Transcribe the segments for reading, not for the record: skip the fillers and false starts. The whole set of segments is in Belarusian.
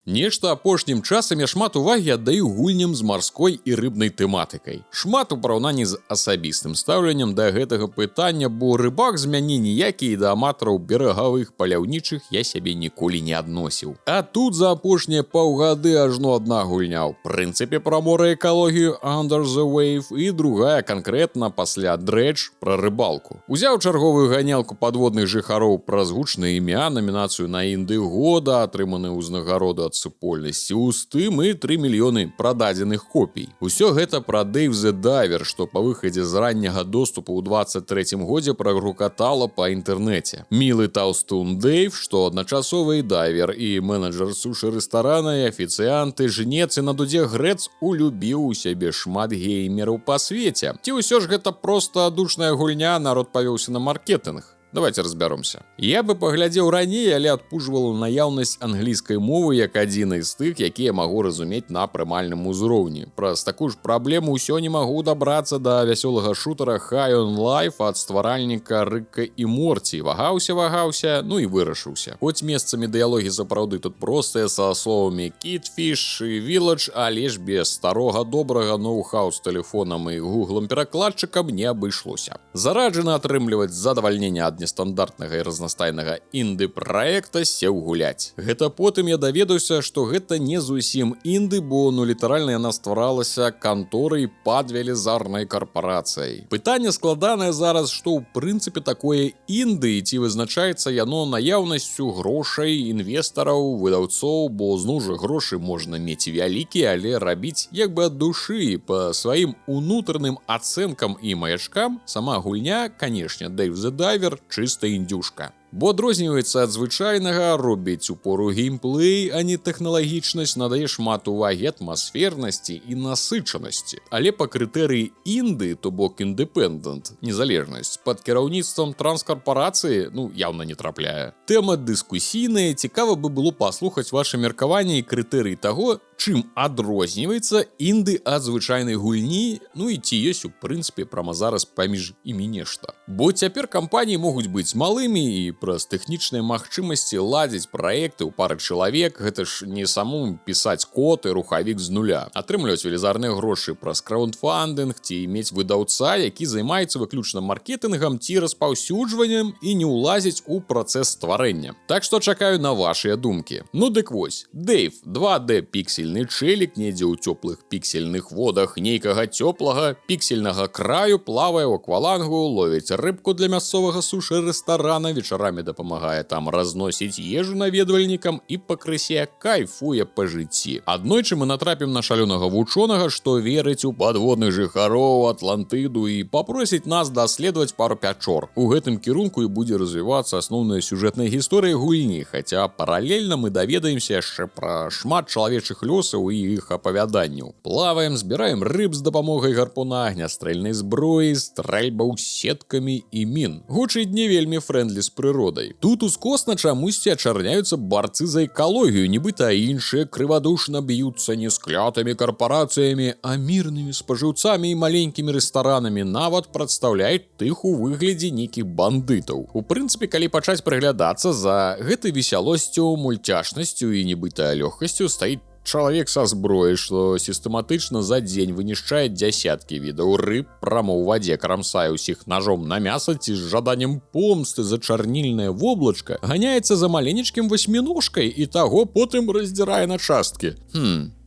Нешта апошнім часам я шмат увагі аддаю гульням з марской і рыбнай тэматыкай. Шмат у параўнанні з асабістым стаўленнем да гэтага пытання, бо рыбак з мяне ніякі і да аматараў берагавых паляўнічых я сябе ніколі не адносіў. А тут за апошнія паўгады ажно адна гульня ў прынцыпе пра мора экалогію Under the Wave і другая канкрэтна пасля Dredge пра рыбалку. Узяў чарговую ганялку падводных жыхароў праз гучнае імя, намінацыю на інды года, атрыманую ўзнагароду ад супольнасці, у стым і 3 мільёны прададзеных копій. Усё гэта пра Dave the Diver, што па выхадзе з ранняга доступу ў 23-м годзе прагрукатала па інтэрнэце. Мілы таўстун Дэйв, што адначасова і дайвер, і менеджер сушы-рэстарана, і афіцыянт, і жнец, і на дудзе грэц улюбіў у сябе шмат геймераў па свеце. Ці ўсё ж гэта проста душная гульня, народ павёўся на маркетынг? Давайте разбяромся. Я бы паглядзеў раней, але адпужвала наяўнасць англійскай мовы як адзінай з тых, якія магу разумець на прымальным узроўні. Праз такую ж праблему ўсё не магу дабрацца да вясёлага шутера High on Life ад стваральніка Рыка і Морці. Вагаўся, ну і вырашыўся. Хоць месцамі дыялогі сапраўды тут простыя, са словамі Kitfish і Village, але ж без старога добрага ноу-хау з тэлефонам і гуглам-перакладчыкам не абышлося. Зараджана атрымліваць задавальнення ад нестандартнага і разнастайнага інды-праекта сеў гуляць. Гэта потым я даведаўся, што гэта не зусім інды, бо літаральна яна стваралася канторай пад велізарнай карпарацыяй. Пытанне складанае зараз, што ў прынцыпе такое інды, ці вызначаецца яно наяўнасцю грошай, інвестараў, выдаўцоў, бо зноў жа грошы можна мець вялікія, але рабіць як бы ад душы, па сваім унутраным ацэнкам і маячкам. Сама гульня, канешне, Dave the Diver, чыста індюшка. Бо адрозніваецца ад звычайнага, робіць упору геймплей, а не тэхналагічнасць, надае шмат увагі атмасфернасці і насычанасці. Але па крытэрыі інды, то бок independent, незалежнасць, пад кіраўніцтвам транскарпарацыі, яўна не трапляе. Тэма дыскусійная, цікава бы было паслухаць ваша меркаванне і крытэрыі таго, чым адрозніваецца інды ад звычайнай гульні, і ці ёсць у прынцыпе прама зараз паміж імі нешта. Бо цяпер кампаніі могуць быць малымі і праз тэхнічныя магчымасці ладзіць праекты ў пары чалавек, гэта ж не самому пісаць код і рухавік з нуля. Атрымліваць велізарныя грошы праз краундфандынг ці мець выдаўца, які займаецца выключна маркетынгам ці распаўсюджваннем і не ўлазіць у працэс стварэння. Так што чакаю на вашыя думкі. Дык вось, Дэйв, 2D піксельны чэлік недзе ў цёплых піксельных водах нейкага цёплага піксельнага краю, плавае ў аквалангу, ловіць рыбку для мясцовага сушы-рэстарана, вечарамі дапамагае там разносіць ежу наведвальнікам і пакрысе кайфуе па жыцці. Аднойчы мы натрапім на шалёнага вучонага, што верыць у падводных жыхароў, Атлантыду і папросіць нас даследаваць пару пячор. У гэтым кірунку і будзе развівацца асноўная сюжэтная гісторыя гульні, хаця паралельна мы даведаемся яшчэ пра шмат чалавечых лёсаў і іх апавяданняў. Плаваем, збіраем рыб з дапамогай гарпуна, агнястрэльнай зброі, стрэльбаў сеткамі і мін. Гучыць не вельмі фрэндлі з прыродай. Тут ускосна чамусьці ачарняюцца барцы за экалогію, нібыта іншыя крывадушна б'юцца не з клятымі карпарацыямі, а мірнымі спажыўцамі і маленькімі рэстаранамі, нават прадстаўляюць тых у выглядзе нейкіх бандытаў. У прынцыпе, калі пачаць прыглядацца, за гэтай весялосцю, мульцяшнасцю і нібыта лёгкасцю стаіць чалавек са зброі, што сістэматычна за дзень вынішчае дзясяткі відаў рыб, прама ў вадзе крамсае ўсіх нажом на мяса ці з жаданнем помсты за чарнільнае воблачка, ганяецца за маленечкім васьміножкай і таго потым раздзірае на часткі.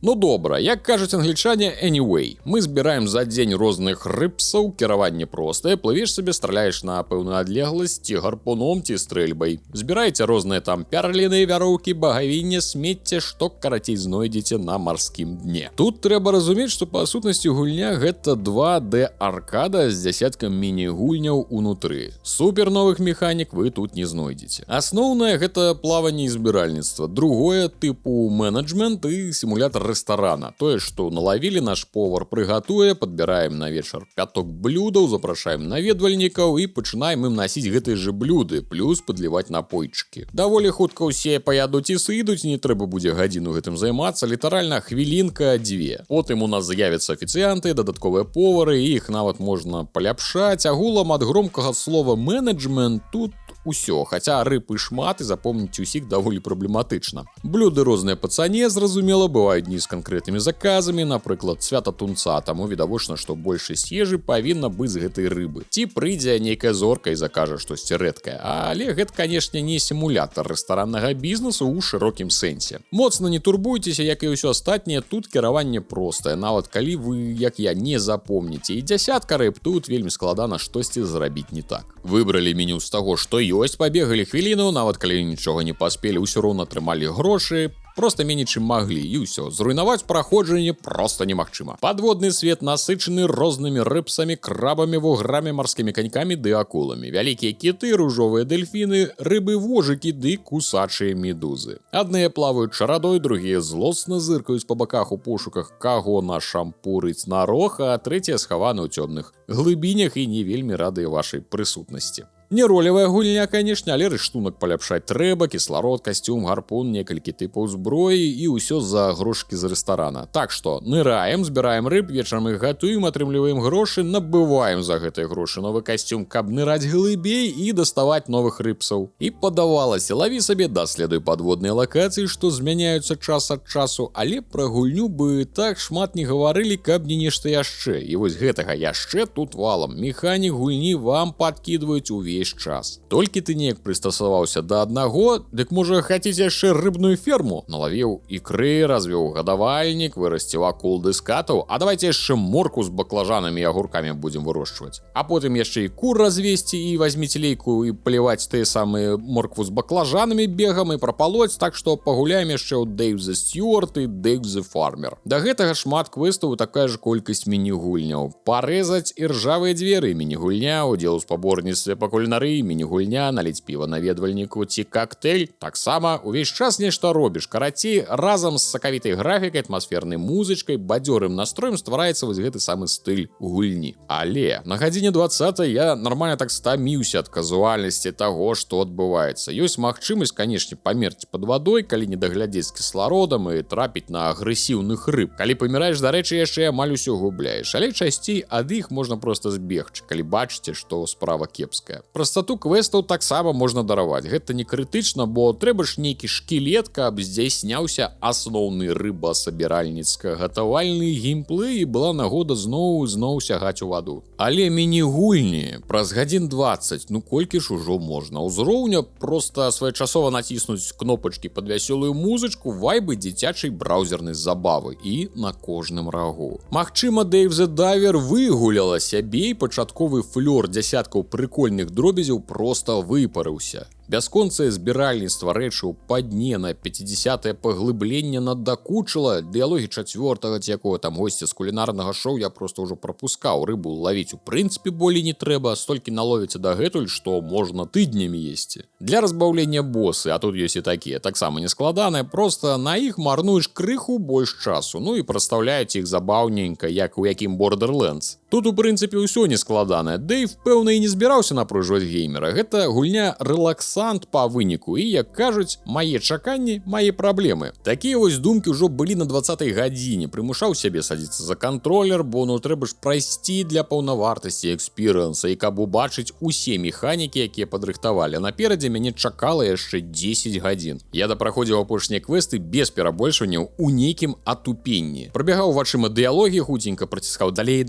Добра, як кажуць англічане, anyway. Мы збіраем за дзень розных рыбсаў, кіраванне простае, плывеш сабе, страляеш на пэўную адлегласць ці гарпуном, ці стрэльбай. Збіраеце розныя там пярліныя вяроўкі, багавінне, смецце, што карацей знойдзеце на марскім дне. Тут трэба разумець, што па сутнасці гульня гэта 2D аркада з дзясяткам міні-гульняў унутры. Супер новых механік вы тут не знойдзеце. Асноўнае гэта плаванне і збіральніцтва. Другое тыпу менеджмент і сімулятар рэстарана. Тое, што налавілі, наш повар прыгатуе, падбіраем на вечар пяток блюдаў, запрашаем наведвальнікаў і пачынаем ім насіць гэтыя же блюды, плюс падліваць напойчыкі. Даволі хутка ўсе паядуць і сыдуць, не трэба будзе гадзіну гэтым займацца, літаральна хвілінка-дзве. Потым у нас з'явяцца афіцыянты, дадатковыя повары, і іх нават можна паляпшаць. Агулам ад громкага слова менеджмент тут усё, хаця рыб і шмат і запомніць усіх даволі праблематычна. Блюды розныя па цане, зразумела, бываюць дні з канкрэтнымі заказамі, напрыклад, свята тунца, таму відавочна, што большасць ежы павінна быць з гэтай рыбы. Ці прыйдзе нейкая зорка і закажа штосьці рэдкае. Але гэта, канешне, не сімулятар рэстараннага бізнесу ў шырокім сэнсе. Моцна не турбуйцеся, як і ўсё астатняе, тут кіраванне простае. Нават калі вы, як я, не запомніце і дзясятка рыб, тут вельмі складана штосьці зрабіць не так. Выбралі меню з таго, што ёсць, пабегалі хвіліну, нават калі нічога не паспелі, ўсё роўна атрымалі грошы, просто меней чым маглі, і ўсё. Зруйнаваць праходжанне проста немагчыма. Падводны свет насычаны рознымі рыбсамі, крабамі, вуграмі, марскімі канькамі ды акуламі. Вялікія кіты, ружовыя дэльфіны, рыбы-вожыкі ды кусачыя медузы. Адныя плаваюць чарадой, другія злосна зыркаюць па баках у пошуках, каго нашампурыць на рог, а трэція схаваны ў цёмных глыбінях і не вельмі радыя вашай прысутнасці. Не ролевая гульня, канешне, але рыштунак паляпшаць трэба, кісларод, касцюм, гарпун, некалькі тыпаў зброі і ўсё за грошкі з рэстарана. Так што ныраем, збіраем рыб, вечарам іх гатуем, атрымліваем грошы, набываем за гэтыя грошы новы касцюм, каб ныраць глыбей і даставаць новых рыбсаў. І падавалася, лаві сабе, даследуй падводныя лакацыі, што змяняюцца час ад часу, але пра гульню бы так шмат не гаварылі, каб не нешта яшчэ. І вось гэтага яшчэ тут валам. Механік гульні вам падкідваюць увесь час. Толькі ты неяк прыстасаваўся да аднаго, дык можа хацець яшчэ рыбную ферму? Налавіў ікры, развёў гадавальнік, вырасціў акул ды скатаў, а давайте яшчэ морку з баклажанамі і агуркамі будзем вырошчваць. А потым яшчэ і кур развесці і вазьміць лейку і паліваць тыя самыя моркву з баклажанамі бегам і прапалоць, так што пагуляем яшчэ ў Dave the Steward і Dave the Farmer. Да гэтага шмат квестаў, такая ж колькасць міні-гульняў. Парэзаць іржавыя дзверы, міні-гульня, удзел у спаборніцтве па кулінарыі, міні-гульня, наліць піва наведвальніку ці коктейль. Таксама увесь час нешта робіш. Карацей, разам з сакавітай графікай, атмасфернай музычкай, бадзёрым настроем ствараецца вось гэты самы стыль гульні. Але на гадзіне 20 я нармальна так стаміўся ад казуальнасці таго, што адбываецца. Ёсць магчымасць, канешне, памерці пад вадой, калі не даглядзець з кіслародам і трапіць на агрэсіўных рыб. Калі паміраеш, дарэчы, яшчэ амаль усё губляеш. Але часцей ад іх можна проста збегчы, калі бачыце, што справа кепская. Прастату квестаў таксама можна дараваць. Гэта не крытычна, бо трэба ж нейкі шкілет, каб здзяйсняўся асноўны рыба-сабіральніцка-гатавальны геймплэй і была нагода зноў сягаць у ваду. Але міні-гульні праз гадзін 20, ну колькі ж ужо можна. Узроўня проста своечасова націснуць кнопачкі пад вясёлую музычку, вайбы дзіцячай браўзернай забавы і на кожным рагу. Магчыма, Dave the Diver выгуляла сябе і пачатковы флёр дзясяткаў прыкольных дробязяў проста выпарыўся. Бясконцае збіральніцтва рэчаў па дне на 50-е паглыбленне надакучыла. Дыялогі 4-го ці якога там госця з кулінарнага шоу я проста ўжо прапускаў. Рыбу лавіць у прынцыпе болей не трэба, столькі наловіцца дагэтуль, што можна тыднямі есці. Для разбаўлення босы, а тут ёсць і такія, таксама не складаныя, проста на іх марнуеш крыху больш часу, ну і прадстаўляюць іх забаўненька, як у якім Borderlands. Тут у прынцыпе ўсё не складанае. Дэйв, пэўна, і не збіраўся напружваць геймера. Гэта гульня рэлаксант па выніку і, як кажуць, мае чаканні, мае праблемы. Такія вось думкі ўжо былі на 20-й гадзіне. Прымушаў сябе садзіцца за кантролер, бо ну трэба ж прайсці для паўнавартасці экспірыенса і каб убачыць усе механікі, якія падрыхтавалі. Наперадзе мяне чакала яшчэ 10 гадзін. Я дапраходзіў апошнія квесты без перабольшванняў у нейкім атупенні. Прабягаў вачыма дыялогі, хуценька праціскаў далей.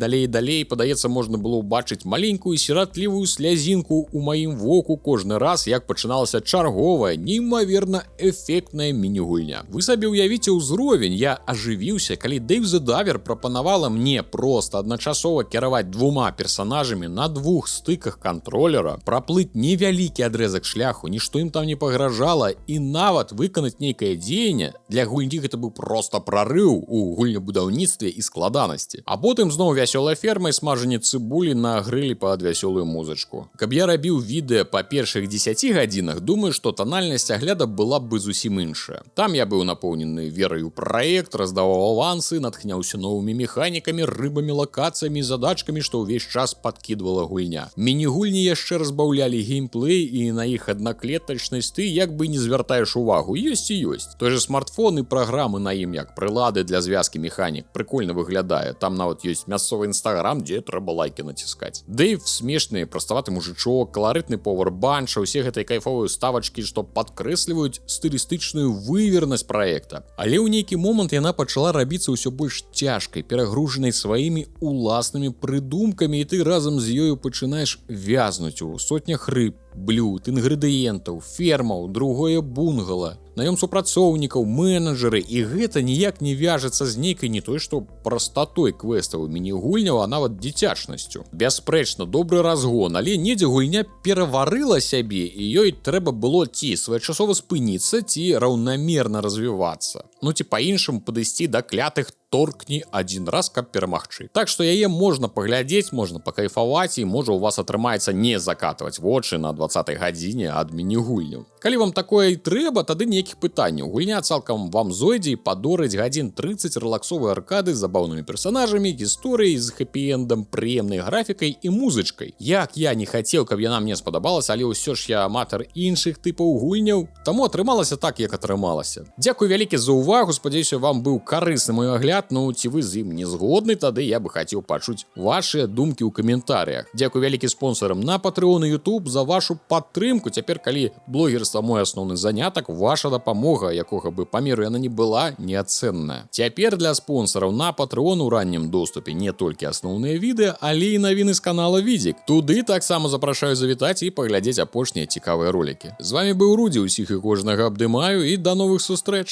Падаецца, можна было ўбачыць маленькую сіратлівую слязінку ў маім воку кожны раз, як пачыналася чарговая, неймаверна эфектная міні-гульня. Вы сабе ўявіце ўзровень, я ажывіўся, калі Dave the Diver прапанавала мне проста адначасова кіраваць двума персанажамі на двух стыках кантролера, праплыць невялікі адрэзак шляху, нішто ім там не пагражала і нават выканаць нейкае дзеянне. Для гульні гэта быў проста прарыў у гульнебудаўніцтве і складанасці. А потым зноў вясёлая ферма і смажанне цыбулі на грылі пад вясёлую музычку. Каб я рабіў відэа па першых 10 гадзінах думаю, што танальнасць агляда была б зусім іншая. Там я быў напоўнены вераю ў праект, раздаваў авансы, натхняўся новымі механікамі, рыбамі, лакацыямі, задачкамі, што ўвесь час падкідвала гульня. Міні-гульні яшчэ разбаўлялі геймплей, і на іх аднаклетачнасць ты як бы не звяртаеш увагу. Ёсць і ёсць. Той же смартфон і праграмы на ім як прылады для звязкі механік прыкольна выглядае. Там нават ёсць мясцовы інстаграм, дзе трэба лайкі націскаць. Дэйв смешны, праставаты мужичок, каларытны пауэрбанч, усе гэтай кайфовыя ставачкі, што падкрэсліваюць стылістычную вывернасць праекта. Але ў нейкі момант яна пачала рабіцца ўсё больш цяжкай, перагружанай сваімі уласнымі прыдумкамі, і ты разам з ёю пачынаеш вязнуць у сотнях рыб, блюд, інгрэдыентаў, фермаў, другое бунгала, наём супрацоўнікаў, менеджеры, і гэта ніяк не вяжацца з нейкай не той што прастатой квеставых міні-гульняў, а нават дзіцячнасцю. Бясспрэчна, добры разгон, але недзе гульня пераварыла сябе, і ёй трэба было ці своечасова спыніцца, ці раўнамерна развівацца. Ну ці па-іншаму падысці да клятых торкні адзін раз, каб перамагчы. Так што яе можна паглядзець, можна пакайфаваць, і можа у вас атрымаецца не закатваць вочы на 20-й гадзіне ад міні-гульняў. Калі вам такое і трэба, тады ніякіх пытанняў. Гульня цалкам вам зойдзе і падорыць гадзін 30 рэлаксовай аркады з забаўнымі персанажамі, гісторыяй з хэпі-эндам, прыемнай графікай і музычкай. Як я не хацеў, каб яна мне спадабалася, але ўсё ж я аматар іншых тыпаў гульняў, таму атрымалася так, як атрымалася. Дзякуй вялікі за ўвагу, спадзяюся, вам быў карысны мой агляд. Ну, ці вы з ім не згодны, тады я бы хацеў пачуць вашыя думкі ў каментарыях. Дзякуй вялікі спонсорам на Patreon і YouTube за вашу падтрымку. Цяпер, калі блогерства мой асноўны занятак, ваша дапамога, якога бы памеру яна не была, неацэнная. Цяпер для спонсораў на Patreon у раннім доступе не толькі асноўныя відэа, але і навіны з канала Відзік. Туды таксама запрашаю завітаць і паглядзець апошнія цікавыя ролікі. З вами быў Рудзі, усіх і кожнага абдымаю, і да новых сустрэч!